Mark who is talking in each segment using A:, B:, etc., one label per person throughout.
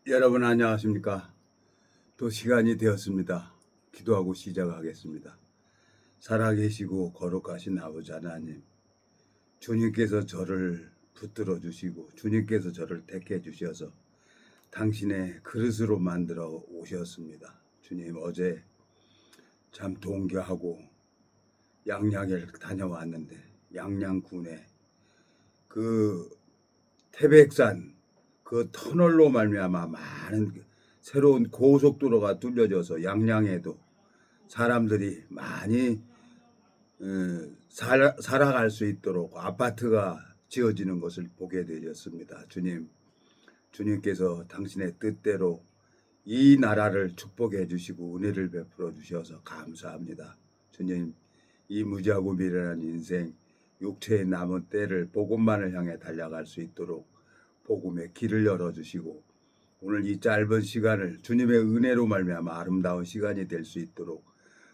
A: 여러분 안녕하십니까? 또 시간이 되었습니다. 기도하고 시작하겠습니다. 살아계시고 거룩하신 아버지 하나님, 주님께서 저를 붙들어 주시고 주님께서 저를 택해 주셔서 당신의 그릇으로 만들어 오셨습니다. 주님, 어제 참 동교하고 양양에 다녀왔는데 양양군에 그 태백산 그 터널로 말미암아 많은 새로운 고속도로가 뚫려져서 양양에도 사람들이 많이 살아갈 수 있도록 아파트가 지어지는 것을 보게 되었습니다. 주님께서 당신의 뜻대로 이 나라를 축복해 주시고 은혜를 베풀어 주셔서 감사합니다. 주님, 이 무지하고 미련한 인생, 육체의 남은 때를 복음만을 향해 달려갈 수 있도록 복음의 길을 열어주시고 오늘 이 짧은 시간을 주님의 은혜로 말미암아 아름다운 시간이 될 수 있도록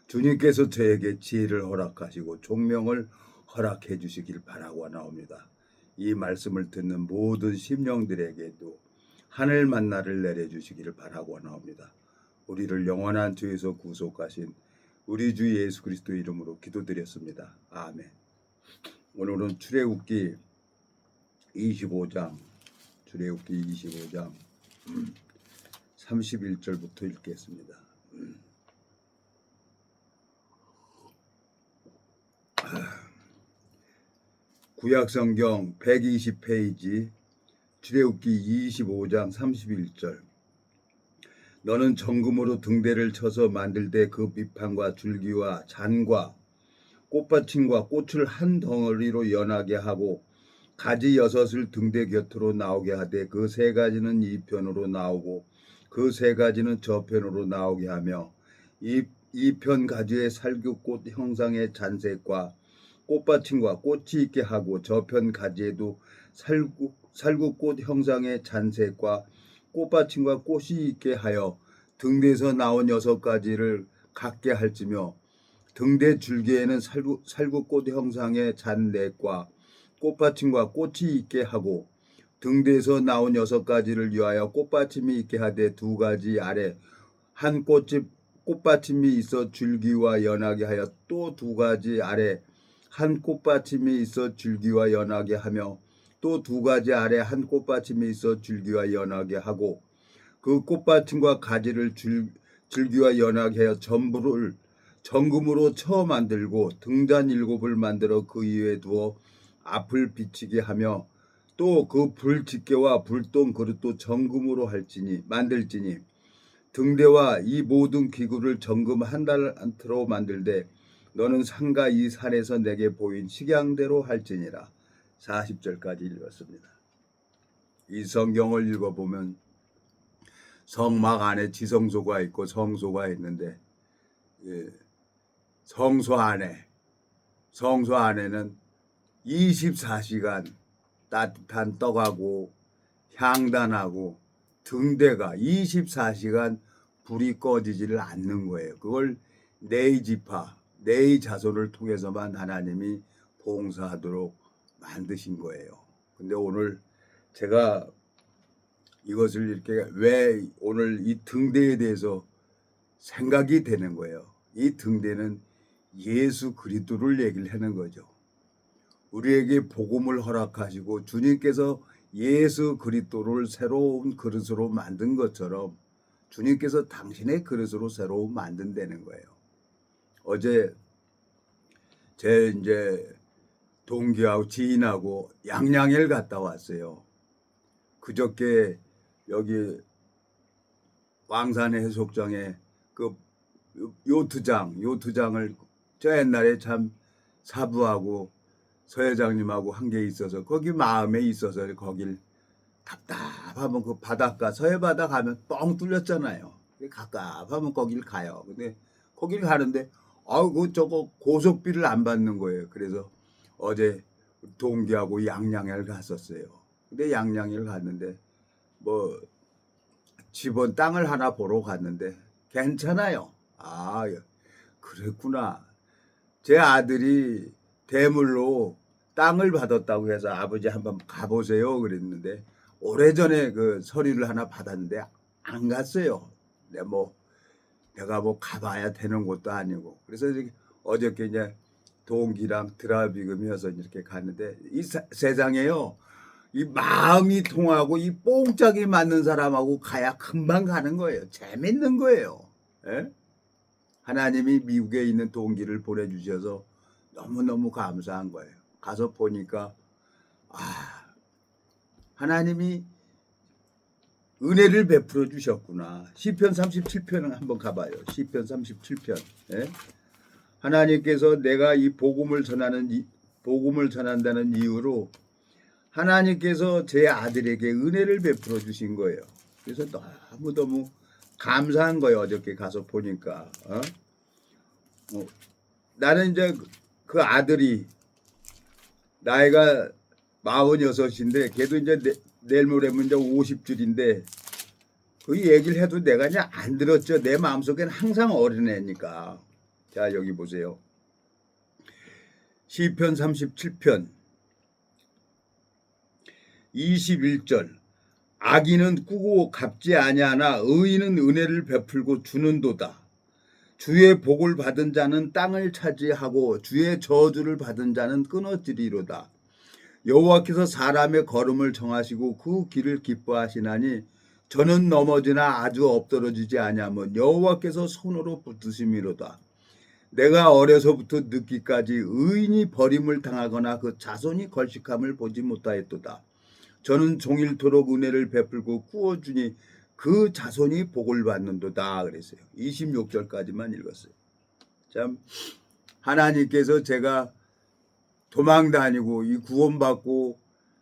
A: 주님께서 저에게 지혜를 허락하시고 총명을 허락해 주시길 바라고 나옵니다. 이 말씀을 듣는 모든 심령들에게도 하늘 만나를 내려주시기를 바라고 나옵니다. 우리를 영원한 죄에서 구속하신 우리 주 예수 그리스도 이름으로 기도드렸습니다. 아멘. 오늘은 출애굽기 25장 31절부터 읽겠습니다. 구약성경 120페이지 출애굽기 25장 31절. 너는 정금으로 등대를 쳐서 만들 때 그 밑판과 줄기와 잔과 꽃받침과 꽃을 한 덩어리로 연하게 하고 가지 6을 등대 곁으로 나오게 하되 그 3가지는 이 편으로 나오고 그 3가지는 저 편으로 나오게 하며 이 편 가지의 살구꽃 형상의 잔색과 꽃받침과 꽃이 있게 하고 저편 가지에도 살구꽃 형상의 잔색과 꽃받침과 꽃이 있게 하여 등대에서 나온 6가지를 갖게 할지며 등대 줄기에는 살구꽃 형상의 잔넷과 꽃받침과 꽃이 있게 하고 등대에서 나온 6가지를 위하여 꽃받침이 있게 하되 2가지 아래 한 꽃받침이 있어 줄기와 연하게 하여 또 2가지 아래 한 꽃받침이 있어 줄기와 연하게 하며 또 2가지 아래 한 꽃받침이 있어 줄기와 연하게 하고 그 꽃받침과 가지를 줄기와 연하게 하여 전부를 정금으로 쳐 만들고 등잔 7을 만들어 그 위에 두어 앞을 비치게 하며 또 그 불집게와 불똥 그릇도 정금으로 만들지니 등대와 이 모든 기구를 정금 한 달란트로 만들되 너는 상가 이 산에서 내게 보인 식양대로 할지니라. 40절까지 읽었습니다. 이 성경을 읽어보면 성막 안에 지성소가 있고 성소가 있는데 성소 안에는 24시간 따뜻한 떡하고 향단하고 등대가 24시간 불이 꺼지지를 않는 거예요. 그걸 네이 자손을 통해서만 하나님이 봉사하도록 만드신 거예요. 근데 오늘 제가 이것을 이렇게 왜 오늘 이 등대에 대해서 생각이 되는 거예요. 이 등대는 예수 그리스도를 얘기를 하는 거죠. 우리에게 복음을 허락하시고 주님께서 예수 그리스도를 새로운 그릇으로 만든 것처럼 주님께서 당신의 그릇으로 새로 만든다는 거예요. 어제 제 동기하고 지인하고 양양을 갔다 왔어요. 그저께 여기 왕산의 해수욕장에 그 요트장을 저 옛날에 참 사부하고 서 회장님하고 한 게 있어서 거기 마음에 있어서 거길 답답하면 그 바닷가 서해바다 가면 뻥 뚫렸잖아요. 갑갑하면 거길 가요. 근데 거길 가는데 그 저거 고속비를 안 받는 거예요. 그래서 어제 동기하고 양양을 갔었어요. 근데 양양을 갔는데 뭐 집원 땅을 하나 보러 갔는데 괜찮아요. 그랬구나. 제 아들이 대물로 땅을 받았다고 해서 아버지 한번 가보세요 그랬는데 오래전에 그 서류를 하나 받았는데 안 갔어요. 내가 뭐 가봐야 되는 것도 아니고. 그래서 어저께 이제 동기랑 드라비금이어서 이렇게 갔는데 이 세상에요. 이 마음이 통하고 이 뽕짝이 맞는 사람하고 가야 금방 가는 거예요. 재밌는 거예요. 예? 하나님이 미국에 있는 동기를 보내주셔서 너무너무 감사한 거예요. 가서 보니까 하나님이 은혜를 베풀어 주셨구나. 시편 37편을 한번 가봐요. 시편 37편. 예? 하나님께서 내가 이 복음을 전한다는 이유로 하나님께서 제 아들에게 은혜를 베풀어 주신 거예요. 그래서 너무너무 감사한 거예요. 어저께 가서 보니까. 나는 이제 그 아들이 나이가 46인데 걔도 이제 내일 모레면 이제 50줄인데 그 얘기를 해도 내가 그냥 안 들었죠. 내 마음속에는 항상 어린애니까. 자, 여기 보세요. 시편 37편 21절. 악인은 꾸고 갚지 아니하나 의인은 은혜를 베풀고 주는도다. 주의 복을 받은 자는 땅을 차지하고 주의 저주를 받은 자는 끊어지리로다. 여호와께서 사람의 걸음을 정하시고 그 길을 기뻐하시나니 저는 넘어지나 아주 엎드러지지 아니하면 여호와께서 손으로 붙드심이로다. 내가 어려서부터 늙기까지 의인이 버림을 당하거나 그 자손이 걸식함을 보지 못하였도다. 저는 종일토록 은혜를 베풀고 꾸어주니 그 자손이 복을 받는도다 그랬어요. 26절까지만 읽었어요. 참 하나님께서 제가 도망 다니고 이 구원받고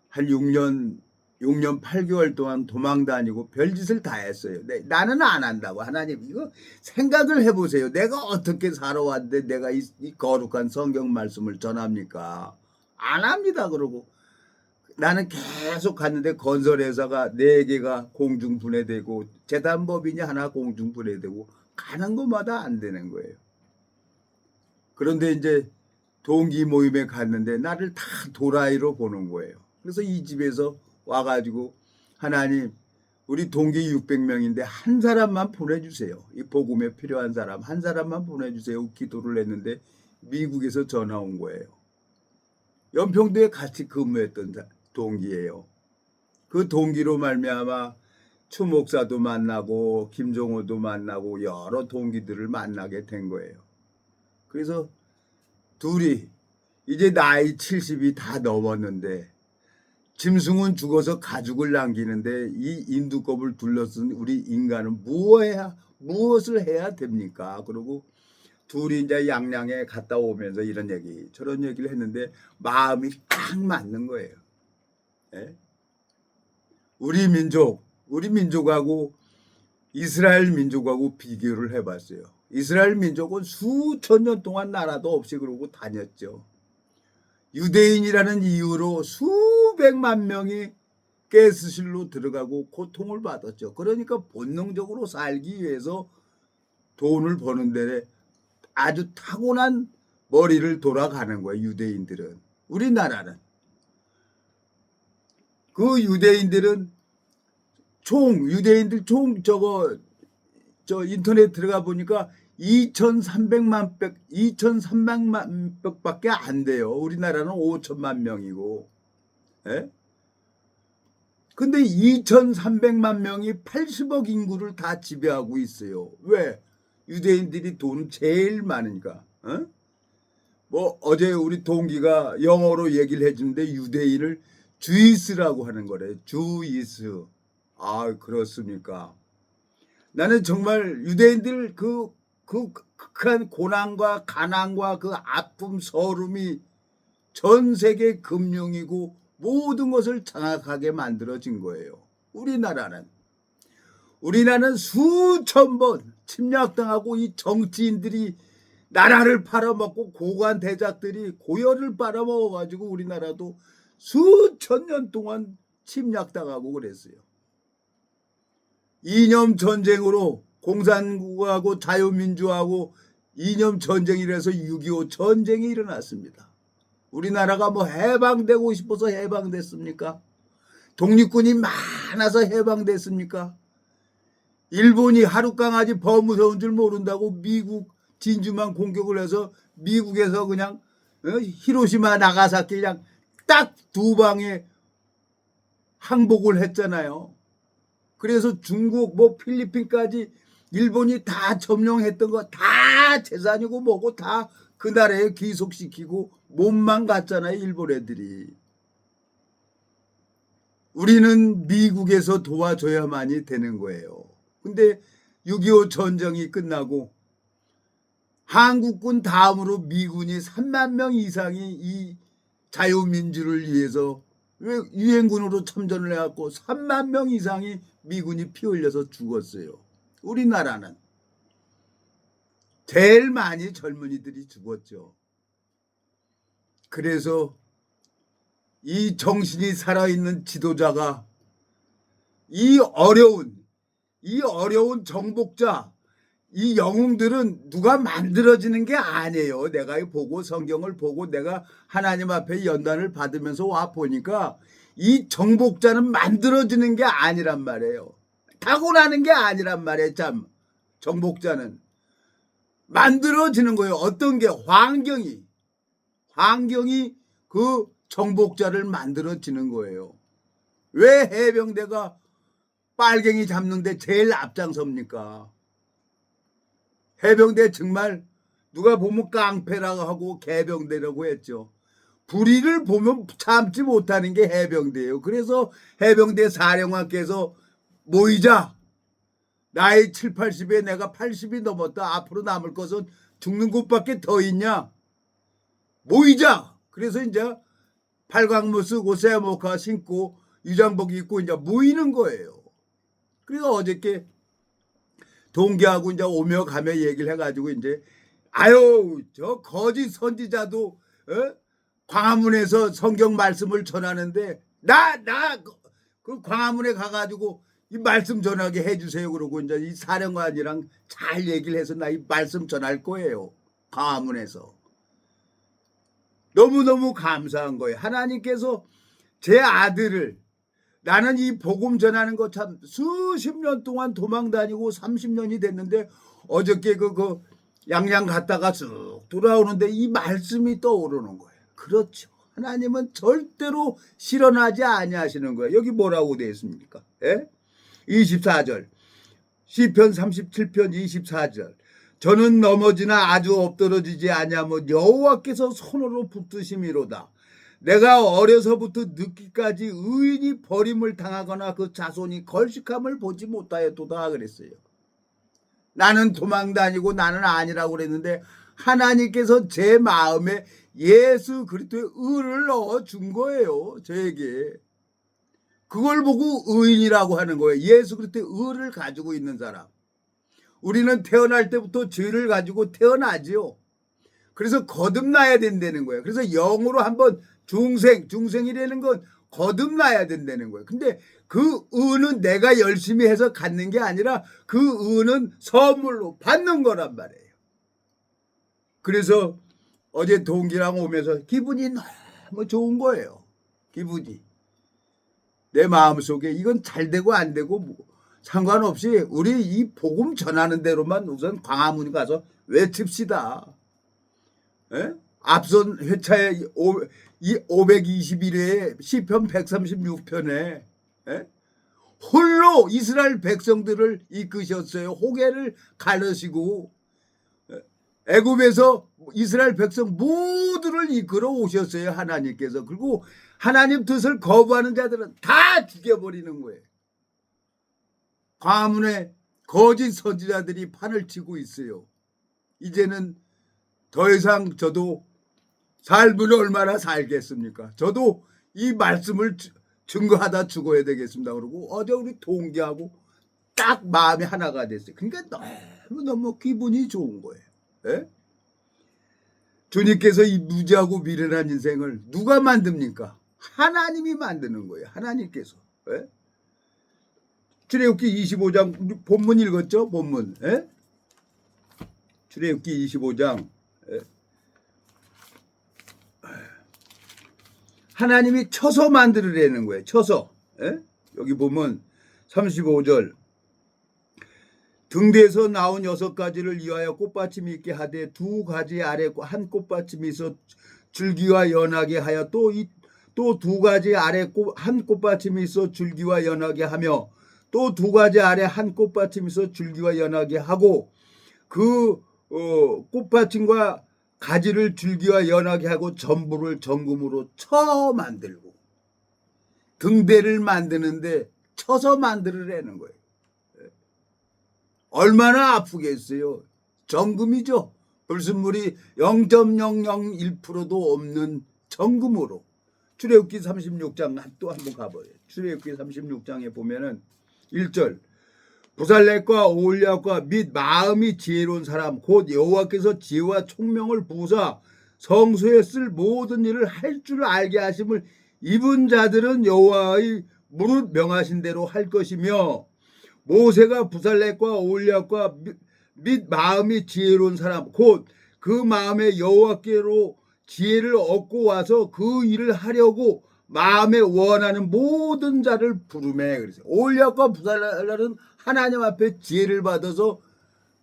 A: 한 6년 8개월 동안 도망 다니고 별짓을 다 했어요. 나는 안 한다고. 하나님 이거 생각을 해보세요. 내가 어떻게 살아왔는데 내가 이 거룩한 성경 말씀을 전합니까? 안 합니다. 그러고 나는 계속 갔는데 건설회사가 4개가 공중분해되고 재단법인이 하나 공중분해되고 가는 것마다 안 되는 거예요. 그런데 이제 동기 모임에 갔는데 나를 다 도라이로 보는 거예요. 그래서 이 집에서 와가지고 하나님 우리 동기 600명인데 한 사람만 보내주세요. 이 복음에 필요한 사람 한 사람만 보내주세요. 기도를 했는데 미국에서 전화 온 거예요. 연평도에 같이 근무했던 동기예요. 그 동기로 말미암아 추 목사도 만나고 김종호도 만나고 여러 동기들을 만나게 된 거예요. 그래서 둘이 이제 나이 70이 다 넘었는데 짐승은 죽어서 가죽을 남기는데 이 인두껍을 둘러쓴 우리 인간은 무엇을 해야 됩니까? 그리고 둘이 이제 양양에 갔다 오면서 이런 얘기 저런 얘기를 했는데 마음이 딱 맞는 거예요. 예? 우리 민족하고 이스라엘 민족하고 비교를 해봤어요. 이스라엘 민족은 수천 년 동안 나라도 없이 그러고 다녔죠. 유대인이라는 이유로 수백만 명이 가스실로 들어가고 고통을 받았죠. 그러니까 본능적으로 살기 위해서 돈을 버는데 아주 타고난 머리를 돌아가는 거예요. 유대인들은. 우리나라는. 그 유대인들 인터넷 들어가 보니까 2,300만 벽밖에 안 돼요. 우리나라는 5천만 명이고. 예? 근데 2,300만 명이 80억 인구를 다 지배하고 있어요. 왜? 유대인들이 돈 제일 많으니까. 어? 뭐 어제 우리 동기가 영어로 얘기를 해주는데 유대인을 주이스라고 하는 거래. 주이스. 아, 그렇습니까? 나는 정말 유대인들 그 극한 고난과 가난과 그 아픔 서름이 전 세계 금융이고 모든 것을 장악하게 만들어진 거예요. 우리나라는 수천 번 침략당하고 이 정치인들이 나라를 팔아먹고 고관 대작들이 고열을 빨아먹어가지고 우리나라도 수천 년 동안 침략당하고 그랬어요. 이념 전쟁으로 공산국하고 자유민주하고 이념 전쟁이라서 6.25 전쟁이 일어났습니다. 우리나라가 뭐 해방되고 싶어서 해방됐습니까? 독립군이 많아서 해방됐습니까? 일본이 하룻강아지 더 무서운 줄 모른다고 미국 진주만 공격을 해서 미국에서 그냥 히로시마 나가사키 그냥 딱 두 방에 항복을 했잖아요. 그래서 중국 뭐 필리핀까지 일본이 다 점령했던 거 다 재산이고 뭐고 다 그 나라에 귀속시키고 몸만 갔잖아요. 일본 애들이. 우리는 미국에서 도와줘야만이 되는 거예요. 근데 6.25 전쟁이 끝나고 한국군 다음으로 미군이 3만 명 이상이 이 자유민주를 위해서 유엔군으로 참전을 해갖고 3만 명 이상이 미군이 피 흘려서 죽었어요. 우리나라는 제일 많이 젊은이들이 죽었죠. 그래서 이 정신이 살아있는 지도자가 이 어려운 정복자, 이 영웅들은 누가 만들어지는 게 아니에요. 내가 보고 성경을 보고 내가 하나님 앞에 연단을 받으면서 와 보니까 이 정복자는 만들어지는 게 아니란 말이에요. 타고나는 게 아니란 말이에요. 참 정복자는 만들어지는 거예요. 어떤 게 환경이 그 정복자를 만들어지는 거예요. 왜 해병대가 빨갱이 잡는데 제일 앞장섭니까? 해병대 정말 누가 보면 깡패라고 하고 개병대라고 했죠. 불의를 보면 참지 못하는 게 해병대예요. 그래서 해병대 사령관께서 모이자. 나이 7, 80에 내가 80이 넘었다. 앞으로 남을 것은 죽는 곳밖에 더 있냐. 모이자. 그래서 이제 팔광무 쓰고 세모카 신고 유장복 입고 이제 모이는 거예요. 그래서 어저께 동기하고 이제 오며 가며 얘기를 해가지고 이제 아유 저 거짓 선지자도 광화문에서 성경 말씀을 전하는데 그 광화문에 가가지고 이 말씀 전하게 해주세요. 그러고 이제 이 사령관이랑 잘 얘기를 해서 나 이 말씀 전할 거예요. 광화문에서. 너무너무 감사한 거예요. 하나님께서 제 아들을 나는 이 복음 전하는 거 참 수십 년 동안 도망 다니고 30년이 됐는데 어저께 그 양양 갔다가 쭉 돌아오는데 이 말씀이 떠오르는 거예요. 그렇죠. 하나님은 절대로 실현하지 아니하시는 거예요. 여기 뭐라고 되어 있습니까? 24절 시편 37편 24절 저는 넘어지나 아주 엎드러지지 아니하며 여호와께서 손으로 붙드심이로다. 내가 어려서부터 늙기까지 의인이 버림을 당하거나 그 자손이 걸식함을 보지 못하였도다 그랬어요. 나는 도망 다니고 나는 아니라고 그랬는데 하나님께서 제 마음에 예수 그리스도의 의를 넣어준 거예요. 저에게. 그걸 보고 의인이라고 하는 거예요. 예수 그리스도의 의를 가지고 있는 사람. 우리는 태어날 때부터 죄를 가지고 태어나지요. 그래서 거듭나야 된다는 거예요. 그래서 영으로 한번 중생이라는 건 거듭나야 된다는 거예요. 근데 그 의는 내가 열심히 해서 갖는 게 아니라 그 의는 선물로 받는 거란 말이에요. 그래서 어제 동기랑 오면서 기분이 너무 좋은 거예요. 기분이. 내 마음속에 이건 잘 되고 안 되고 상관없이 우리 이 복음 전하는 대로만 우선 광화문 가서 외칩시다. 앞선 회차에 521회에 시편 136편에 홀로 이스라엘 백성들을 이끄셨어요. 홍해를 가르시고 애굽에서 이스라엘 백성 모두를 이끌어 오셨어요. 하나님께서. 그리고 하나님 뜻을 거부하는 자들은 다 죽여버리는 거예요. 광화문에 거짓 선지자들이 판을 치고 있어요. 이제는 더 이상 저도 삶을 얼마나 살겠습니까? 저도 이 말씀을 증거하다 죽어야 되겠습니다. 그러고 어제 우리 동기하고 딱 마음이 하나가 됐어요. 그러니까 너무 기분이 좋은 거예요. 주님께서 이 무지하고 미련한 인생을 누가 만듭니까? 하나님이 만드는 거예요. 하나님께서. 출애굽기 25장 본문 읽었죠? 본문. 출애굽기 25장. 하나님이 쳐서 만들으라는 거예요. 쳐서. 여기 보면 35절 등대에서 나온 6가지를 이하여 꽃받침이 있게 하되 2가지 아래 한 꽃받침이 있어 줄기와 연하게 하여 또 2가지 아래 한 꽃받침이 있어 줄기와 연하게 하며 또 2가지 아래 한 꽃받침이 있어 줄기와 연하게 하고 그 꽃받침과 가지를 줄기와 연하게 하고 전부를 정금으로 쳐 만들고 등대를 만드는데 쳐서 만들으라는 거예요. 얼마나 아프겠어요. 정금이죠. 불순물이 0.001%도 없는 정금으로. 출애굽기 36장 또 한번 가봐요. 출애굽기 36장에 보면은 1절 부살렉과 오홀리압과 및 마음이 지혜로운 사람 곧 여호와께서 지혜와 총명을 부으사 성소에 쓸 모든 일을 할 줄 알게 하심을 입은 자들은 여호와의 무릇 명하신 대로 할 것이며 모세가 부살렉과 오홀리압과 및 마음이 지혜로운 사람 곧 그 마음에 여호와께로 지혜를 얻고 와서 그 일을 하려고 마음에 원하는 모든 자를 부르매. 그래서 오홀리압과 부살렉은 하나님 앞에 지혜를 받아서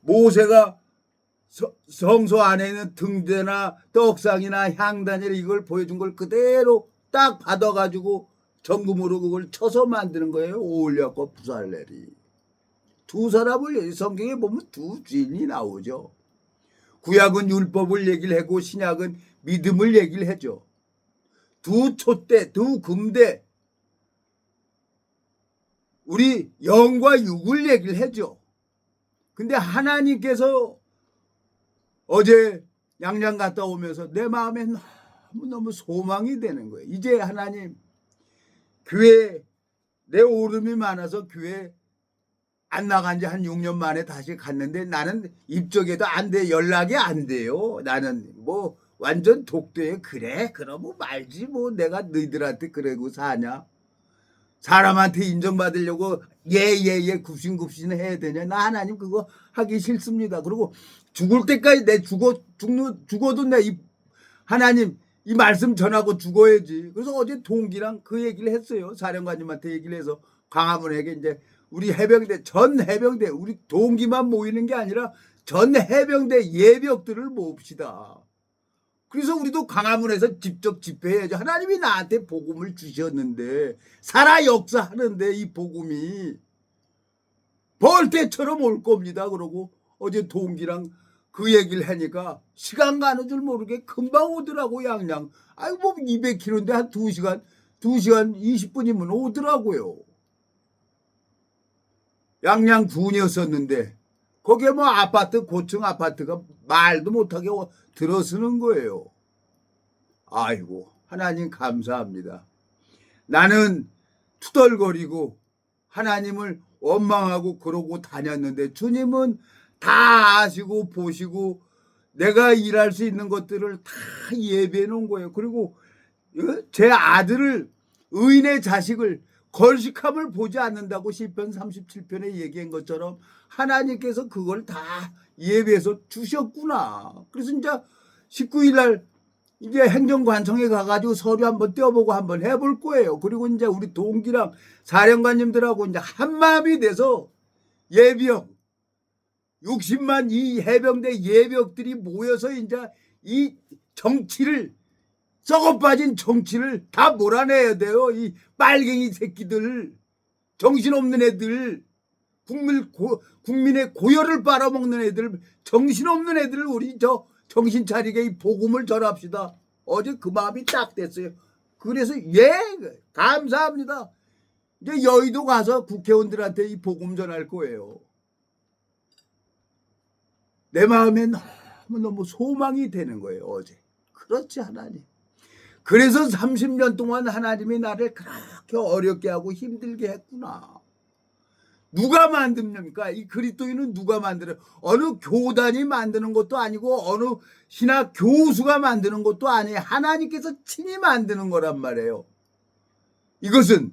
A: 모세가 성소 안에 있는 등대나 떡상이나 향단이나 이걸 보여준 걸 그대로 딱 받아가지고 정금으로 그걸 쳐서 만드는 거예요. 오홀리압과 부살렉이. 두 사람을 성경에 보면 두 주인이 나오죠. 구약은 율법을 얘기를 하고 신약은 믿음을 얘기를 하죠. 두 촛대, 두 금대, 우리 영과 육을 얘기를 하죠. 근데 하나님께서 어제 양양 갔다 오면서 내 마음에 너무 소망이 되는 거예요. 이제 하나님 교회 내 오름이 많아서 교회 안 나간 지 한 6년 만에 다시 갔는데 나는 입적에도 안 돼. 연락이 안 돼요. 나는 뭐 완전 독도에 그래. 그러면 말지 뭐 내가 너희들한테 그러고 사냐. 사람한테 인정받으려고 예예예 굽신굽신 해야 되냐. 나 하나님 그거 하기 싫습니다. 그리고 죽을 때까지 내 죽어도 내 하나님 이 말씀 전하고 죽어야지. 그래서 어제 동기랑 그 얘기를 했어요. 사령관님한테 얘기를 해서 광화문에게 이제 우리 해병대 전 해병대 우리 동기만 모이는 게 아니라 전 해병대 예병들을 모읍시다. 그래서 우리도 광화문에서 직접 집회해야죠. 하나님이 나한테 복음을 주셨는데 살아 역사하는데 이 복음이 벌떼처럼 올 겁니다. 그러고 어제 동기랑 그 얘기를 하니까 시간 가는 줄 모르게 금방 오더라고. 양양. 아이고 뭐 200km인데 한 2시간 20분이면 오더라고요. 양양 군이었었는데 거기에 뭐 아파트 고층 아파트가 말도 못하게 들어서는 거예요. 아이고 하나님 감사합니다. 나는 투덜거리고 하나님을 원망하고 그러고 다녔는데 주님은 다 아시고 보시고 내가 일할 수 있는 것들을 다 예비해 놓은 거예요. 그리고 제 아들을 의인의 자식을 걸식함을 보지 않는다고 시편 37편에 얘기한 것처럼 하나님께서 그걸 다 예배해서 주셨구나. 그래서 이제 19일 날 이제 행정관청에 가가지고 서류 한번 떼어보고 한번 해볼 거예요. 그리고 이제 우리 동기랑 사령관님들하고 이제 한마음이 돼서 예비역 60만 이 해병대 예비역들이 모여서 이제 이 정치를 썩어빠진 정치를 다 몰아내야 돼요. 이 빨갱이 새끼들, 정신없는 애들, 국민의 고열을 빨아먹는 애들, 정신없는 애들을 우리 정신 차리게 이 복음을 전합시다. 어제 그 마음이 딱 됐어요. 그래서 감사합니다. 이제 여의도 가서 국회의원들한테 이 복음 전할 거예요. 내 마음에 너무 소망이 되는 거예요. 어제. 그렇지 하나님. 그래서 30년 동안 하나님이 나를 그렇게 어렵게 하고 힘들게 했구나. 누가 만듭니까? 이 그리스도인은 누가 만들어요? 어느 교단이 만드는 것도 아니고 어느 신학 교수가 만드는 것도 아니에요. 하나님께서 친히 만드는 거란 말이에요. 이것은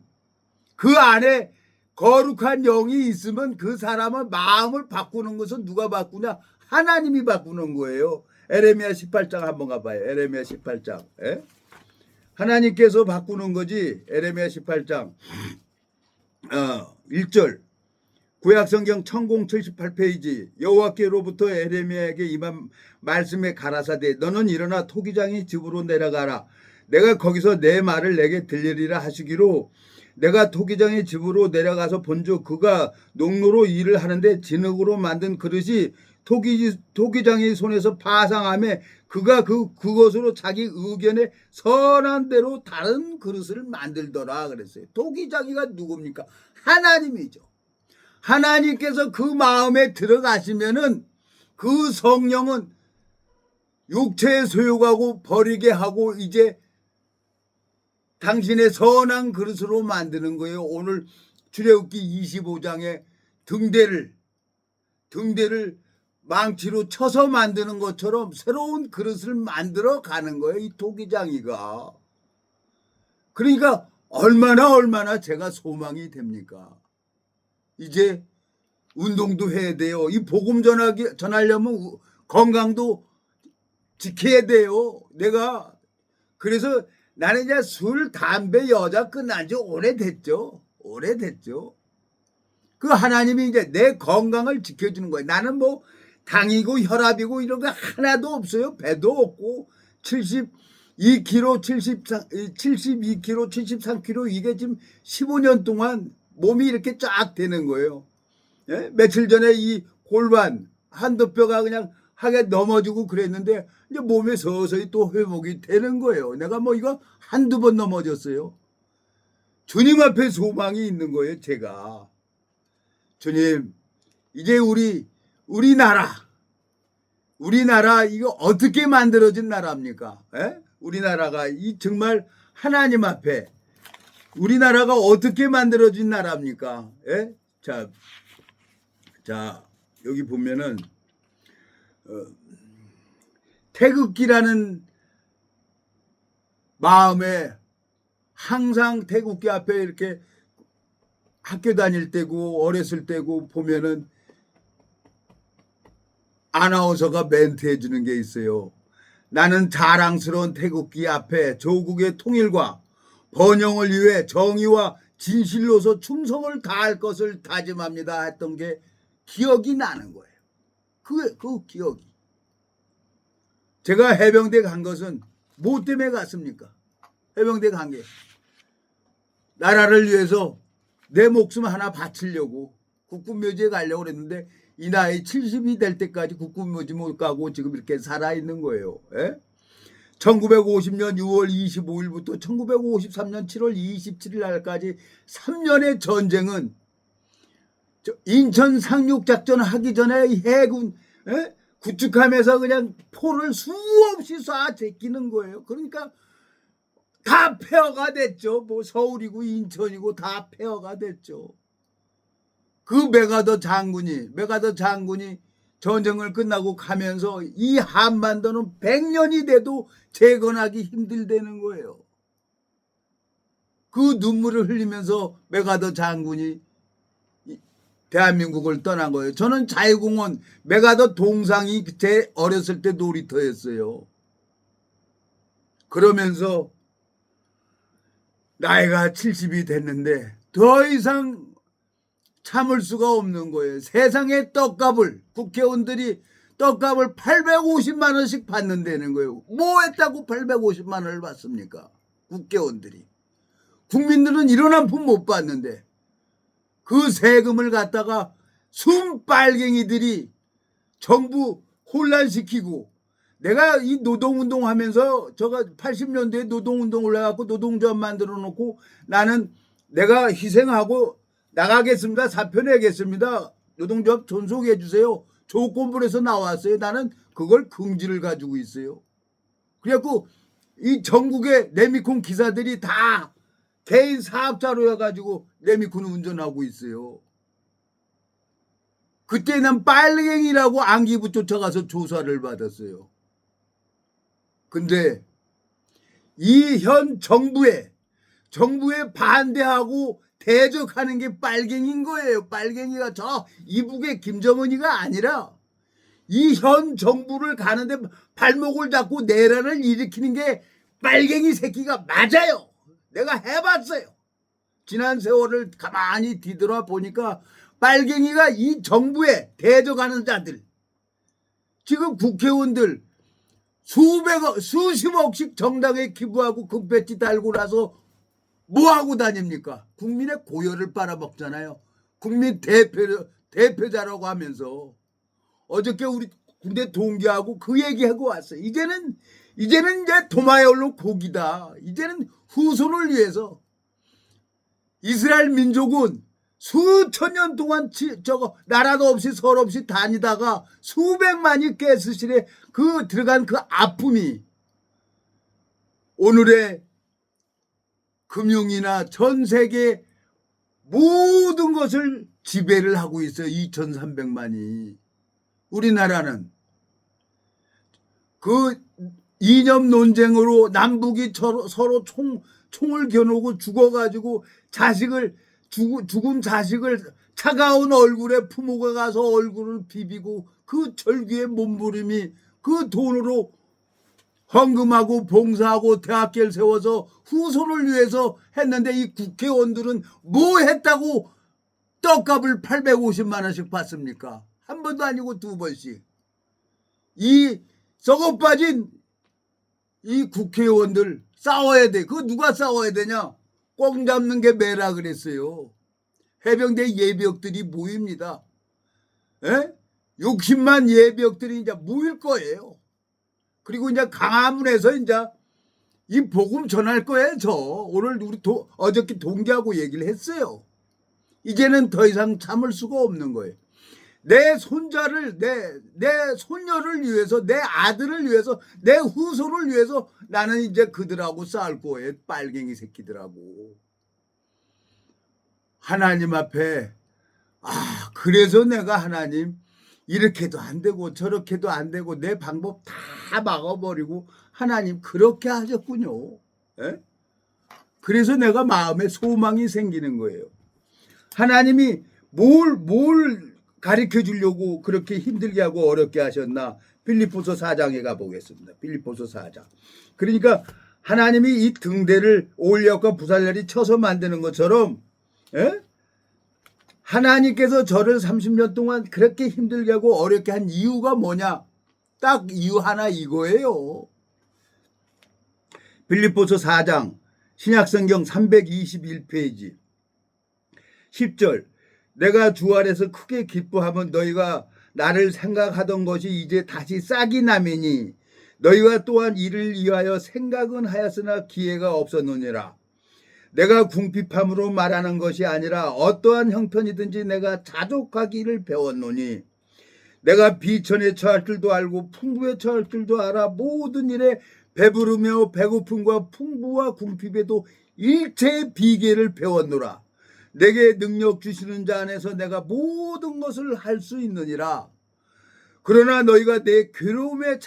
A: 그 안에 거룩한 영이 있으면 그 사람의 마음을 바꾸는 것은 누가 바꾸냐? 하나님이 바꾸는 거예요. 에레미야 18장 한번 가봐요. 에레미야 18장. 에? 하나님께서 바꾸는 거지. 에레미야 18장 1절 구약성경 1078페이지 여호와께로부터 에레미야에게 임한 말씀에 가라사대 너는 일어나 토기장의 집으로 내려가라. 내가 거기서 내 말을 내게 들리리라 하시기로 내가 토기장의 집으로 내려가서 본즉 그가 농로로 일을 하는데 진흙으로 만든 그릇이 토기장의 손에서 파상하며 그가 그것으로 자기 의견에 선한 대로 다른 그릇을 만들더라 그랬어요. 토기장이가 누굽니까? 하나님이죠. 하나님께서 그 마음에 들어가시면은 그 성령은 육체의 소욕하고 버리게 하고 이제 당신의 선한 그릇으로 만드는 거예요. 오늘 출애굽기 25장에 등대를 망치로 쳐서 만드는 것처럼 새로운 그릇을 만들어 가는 거예요. 이 토기장이가. 그러니까 얼마나 제가 소망이 됩니까? 이제 운동도 해야 돼요. 이 복음 전하려면 건강도 지켜야 돼요. 내가 그래서 나는 이제 술, 담배, 여자 끝난 지 오래됐죠. 그 하나님이 이제 내 건강을 지켜주는 거예요. 나는 뭐 당이고 혈압이고 이런 거 하나도 없어요. 배도 없고 72kg, 72kg, 73kg 이게 지금 15년 동안 몸이 이렇게 쫙 되는 거예요. 예? 며칠 전에 이 골반 한두 뼈가 그냥 하게 넘어지고 그랬는데 이제 몸에 서서히 또 회복이 되는 거예요. 내가 뭐 이거 한두 번 넘어졌어요. 주님 앞에 소망이 있는 거예요. 제가 주님 이제 우리나라 이거 어떻게 만들어진 나라입니까? 예? 우리나라가 이 정말 하나님 앞에 우리나라가 어떻게 만들어진 나라입니까? 예? 자 여기 보면은 태극기라는 마음에 항상 태극기 앞에 이렇게 학교 다닐 때고 어렸을 때고 보면은 아나운서가 멘트해 주는 게 있어요. 나는 자랑스러운 태극기 앞에 조국의 통일과 번영을 위해 정의와 진실로서 충성을 다할 것을 다짐합니다 했던 게 기억이 나는 거예요. 그 기억이. 제가 해병대 간 것은 뭐 때문에 갔습니까? 해병대 간 게 나라를 위해서 내 목숨 하나 바치려고 국군묘지에 가려고 그랬는데 이 나이 70이 될 때까지 국군묘지 못 가고 지금 이렇게 살아있는 거예요. 예? 1950년 6월 25일부터 1953년 7월 27일 날까지 3년의 전쟁은 인천 상륙작전 하기 전에 해군 구축하면서 그냥 포를 수없이 쏴 제끼는 거예요. 그러니까 다 폐허가 됐죠. 뭐 서울이고 인천이고 다 폐허가 됐죠. 그 메가더 장군이 전쟁을 끝나고 가면서 이 한반도는 100년이 돼도 재건하기 힘들다는 거예요. 그 눈물을 흘리면서 메가더 장군이 대한민국을 떠난 거예요. 저는 자유공원 메가더 동상이 제 어렸을 때 놀이터였어요. 그러면서 나이가 70이 됐는데 더 이상 참을 수가 없는 거예요. 세상에 국회의원들이 떡값을 850만 원씩 받는다는 거예요. 뭐 했다고 850만 원을 받습니까? 국회의원들이. 국민들은 이런 한 푼 못 받는데 그 세금을 갖다가 순빨갱이들이 정부 혼란시키고 내가 이 노동운동 하면서 제가 80년대에 노동운동을 해갖고 노동조합 만들어 놓고 나는 내가 희생하고 나가겠습니다. 사표 내겠습니다. 노동조합 존속해 주세요. 조건부로 해서 나왔어요. 나는 그걸 긍지를 가지고 있어요. 그래갖고 이 전국의 레미콘 기사들이 다 개인 사업자로 해가지고 레미콘을 운전하고 있어요. 그때는 빨갱이라고 안기부 쫓아가서 조사를 받았어요. 근데 이 현 정부에 반대하고 대적하는 게 빨갱이인 거예요. 빨갱이가 저 이북의 김정은이가 아니라 이 현 정부를 가는데 발목을 잡고 내란을 일으키는 게 빨갱이 새끼가 맞아요. 내가 해봤어요. 지난 세월을 가만히 뒤돌아 보니까 빨갱이가 이 정부에 대적하는 자들, 지금 국회의원들 수백억, 수십억씩 정당에 기부하고 금배지 달고 나서 뭐 하고 다닙니까? 국민의 고열을 빨아먹잖아요. 국민 대표자라고 하면서 어저께 우리 군대 동기하고 그 얘기하고 왔어요. 이제는 이제 도마에올로 고기다. 이제는 후손을 위해서 이스라엘 민족은 수천 년 동안 나라도 없이 설 없이 다니다가 수백만이 가스실에 들어간 그 아픔이 오늘의 금융이나 전 세계 모든 것을 지배를 하고 있어요. 2,300만이. 우리나라는 그 이념 논쟁으로 남북이 서로 총을 겨누고 죽어가지고 죽은 자식을 차가운 얼굴에 부모가 가서 얼굴을 비비고 그 절규의 몸부림이 그 돈으로 헌금하고 봉사하고 대학교를 세워서 후손을 위해서 했는데 이 국회의원들은 뭐 했다고 떡값을 850만 원씩 받습니까? 한 번도 아니고 두 번씩. 이 썩어 빠진 이 국회의원들 싸워야 돼. 그거 누가 싸워야 되냐? 꽁 잡는 게 매라 그랬어요. 해병대 예비역들이 모입니다. 60만 예비역들이 이제 모일 거예요. 그리고 이제 강화문에서 이제 이 복음 전할 거예요. 오늘 우리 어저께 동기하고 얘기를 했어요. 이제는 더 이상 참을 수가 없는 거예요. 내 손자를 내 손녀를 위해서, 내 아들을 위해서, 내 후손을 위해서 나는 이제 그들하고 싸울 거예요. 빨갱이 새끼들하고. 하나님 앞에 그래서 내가 하나님 이렇게도 안 되고 저렇게도 안 되고 내 방법 다 막아버리고 하나님 그렇게 하셨군요. 에? 그래서 내가 마음에 소망이 생기는 거예요. 하나님이 뭘 가르쳐 주려고 그렇게 힘들게 하고 어렵게 하셨나? 빌립보서 4장에 가보겠습니다. 빌립보서 4장. 그러니까 하나님이 이 등대를 올력과 부살열이 쳐서 만드는 것처럼 하나님께서 저를 30년 동안 그렇게 힘들게 하고 어렵게 한 이유가 뭐냐? 딱 이유 하나 이거예요. 빌립보서 4장 신약성경 321페이지 10절 내가 주 안에서 크게 기뻐하면 너희가 나를 생각하던 것이 이제 다시 싹이 나매니 너희가 또한 이를 위하여 생각은 하였으나 기회가 없었느니라. 내가 궁핍함으로 말하는 것이 아니라 어떠한 형편이든지 내가 자족하기를 배웠노니 내가 비천에 처할 줄도 알고 풍부에 처할 줄도 알아 모든 일에 배부르며 배고픔과 풍부와 궁핍에도 일체의 비계를 배웠노라. 내게 능력 주시는 자 안에서 내가 모든 것을 할 수 있느니라. 그러나 너희가 내 괴로움에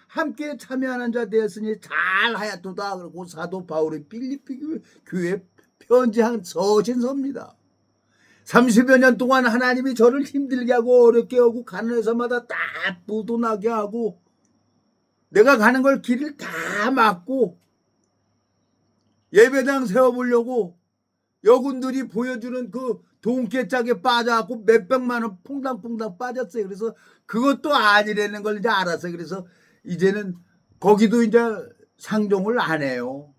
A: 함께 참여하는 자 되었으니 잘하였도다. 그리고 사도 바울이 빌립비 교회에 편지한 서신서입니다. 30여 년 동안 하나님이 저를 힘들게 하고 어렵게 하고 가는 데서마다 다 부도나게 하고 내가 가는 걸 길을 다 막고 예배당 세워보려고 여군들이 보여주는 그 돈깨짝에 빠져갖고 몇백만 원 퐁당퐁당 빠졌어요. 그래서 그것도 아니라는 걸 이제 알았어요. 그래서 이제는 거기도 이제 상종을 안 해요.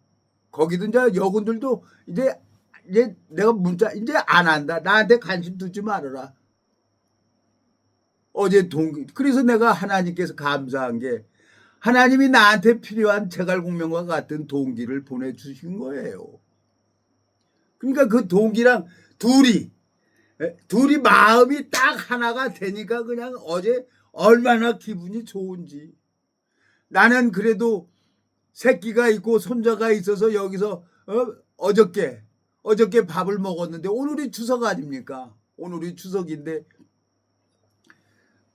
A: 거기도 이제 여군들도 이제 내가 문자 이제 안 한다. 나한테 관심 두지 말아라. 어제 그래서 내가 하나님께서 감사한 게 하나님이 나한테 필요한 제갈공명과 같은 동기를 보내주신 거예요. 그러니까 그 동기랑 둘이 마음이 딱 하나가 되니까 그냥 어제 얼마나 기분이 좋은지. 나는 그래도 새끼가 있고 손자가 있어서 여기서 어저께 밥을 먹었는데 오늘이 추석 아닙니까? 오늘이 추석인데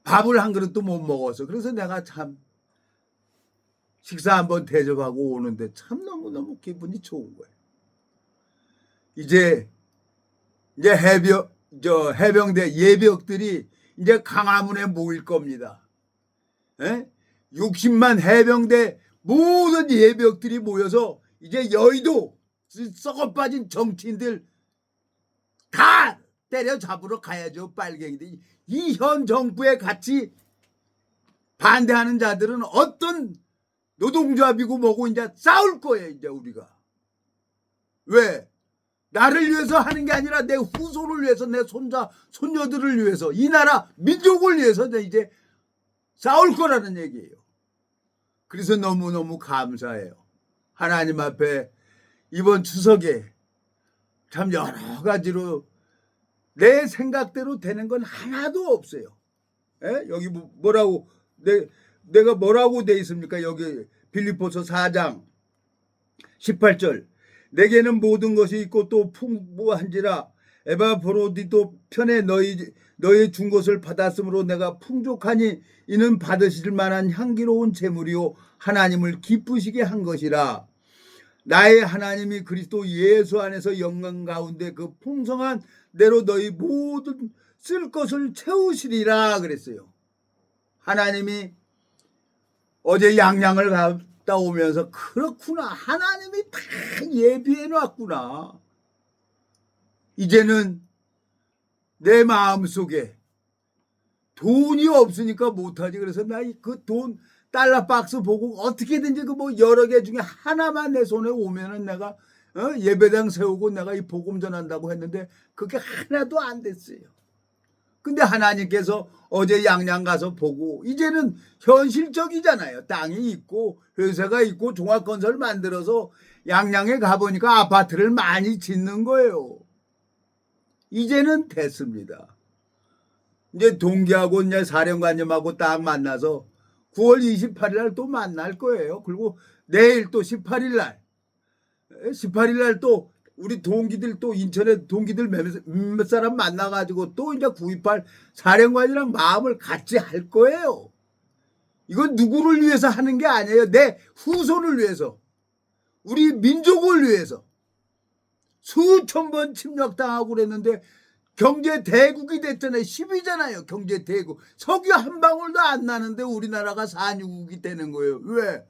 A: 밥을 한 그릇도 못 먹어서 그래서 내가 참 식사 한번 대접하고 오는데 참 너무너무 기분이 좋은 거예요. 이제 해병대 예비역들이 이제 강화문에 모일 겁니다. 60만 해병대 모든 예비역들이 모여서 이제 여의도 썩어 빠진 정치인들 다 때려잡으러 가야죠. 빨갱이들. 이 현 정부에 같이 반대하는 자들은 어떤 노동조합이고 뭐고 이제 싸울 거예요. 이제 우리가. 왜? 나를 위해서 하는 게 아니라 내 후손을 위해서, 내 손자 손녀들을 위해서, 이 나라 민족을 위해서 이제 싸울 거라는 얘기예요. 그래서 너무너무 감사해요. 하나님 앞에 이번 추석에 참 여러 가지로 내 생각대로 되는 건 하나도 없어요. 에? 여기 뭐라고 내가 뭐라고 돼 있습니까? 여기 빌립보서 4장 18절. 내게는 모든 것이 있고 또 풍부한지라 에바브로디도 편에 너희 준 것을 받았으므로 내가 풍족하니 이는 받으실 만한 향기로운 제물이요 하나님을 기쁘시게 한 것이라. 나의 하나님이 그리스도 예수 안에서 영광 가운데 그 풍성한 대로 너희 모든 쓸 것을 채우시리라 그랬어요. 하나님이 어제 양양을 갔다 오면서 그렇구나. 하나님이 다 예비해 놨구나. 이제는 내 마음속에 돈이 없으니까 못하지. 그래서 나 그 돈 달러 박스 보고 어떻게든지 그 뭐 여러 개 중에 하나만 내 손에 오면은 내가 예배당 세우고 내가 이 복음 전한다고 했는데 그게 하나도 안 됐어요. 근데 하나님께서 어제 양양 가서 보고 이제는 현실적이잖아요. 땅이 있고 회사가 있고 종합건설 만들어서 양양에 가보니까 아파트를 많이 짓는 거예요. 이제는 됐습니다. 이제 동기하고 이제 사령관님하고 딱 만나서 9월 28일 날 또 만날 거예요. 그리고 내일 또 18일 날 또 우리 동기들 또 인천에 동기들 몇 사람 만나가지고 또 이제 9.28 사령관이랑 마음을 같이 할 거예요. 이건 누구를 위해서 하는 게 아니에요. 내 후손을 위해서, 우리 민족을 위해서. 수천 번 침략당하고 그랬는데 경제 대국이 됐잖아요. 10위잖아요. 경제 대국. 석유 한 방울도 안 나는데 우리나라가 산유국이 되는 거예요. 왜?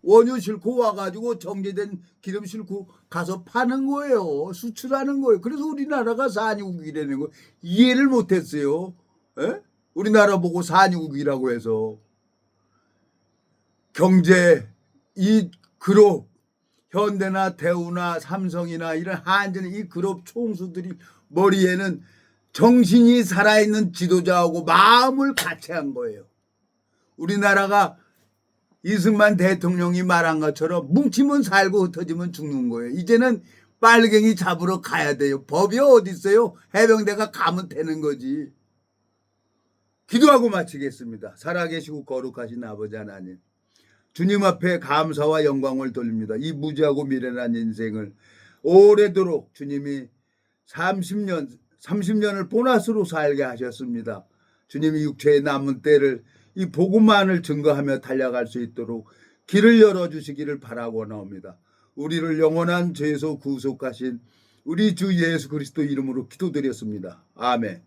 A: 원유 싣고 와가지고 정제된 기름 싣고 가서 파는 거예요. 수출하는 거예요. 그래서 우리나라가 산유국이 되는 거예요. 이해를 못했어요. 에? 우리나라 보고 산유국이라고 해서. 경제 이 그룹 현대나 대우나 삼성이나 이런 한전의 이 그룹 총수들이 머리에는 정신이 살아있는 지도자하고 마음을 같이 한 거예요. 우리나라가 이승만 대통령이 말한 것처럼 뭉치면 살고 흩어지면 죽는 거예요. 이제는 빨갱이 잡으러 가야 돼요. 법이 어디 있어요? 해병대가 가면 되는 거지. 기도하고 마치겠습니다. 살아계시고 거룩하신 아버지 하나님, 주님 앞에 감사와 영광을 돌립니다. 이 무지하고 미련한 인생을 오래도록 주님이 30년을 보너스로 살게 하셨습니다. 주님이 육체의 남은 때를 이 복음만을 증거하며 달려갈 수 있도록 길을 열어주시기를 바라고 나옵니다. 우리를 영원한 죄에서 구속하신 우리 주 예수 그리스도 이름으로 기도드렸습니다. 아멘.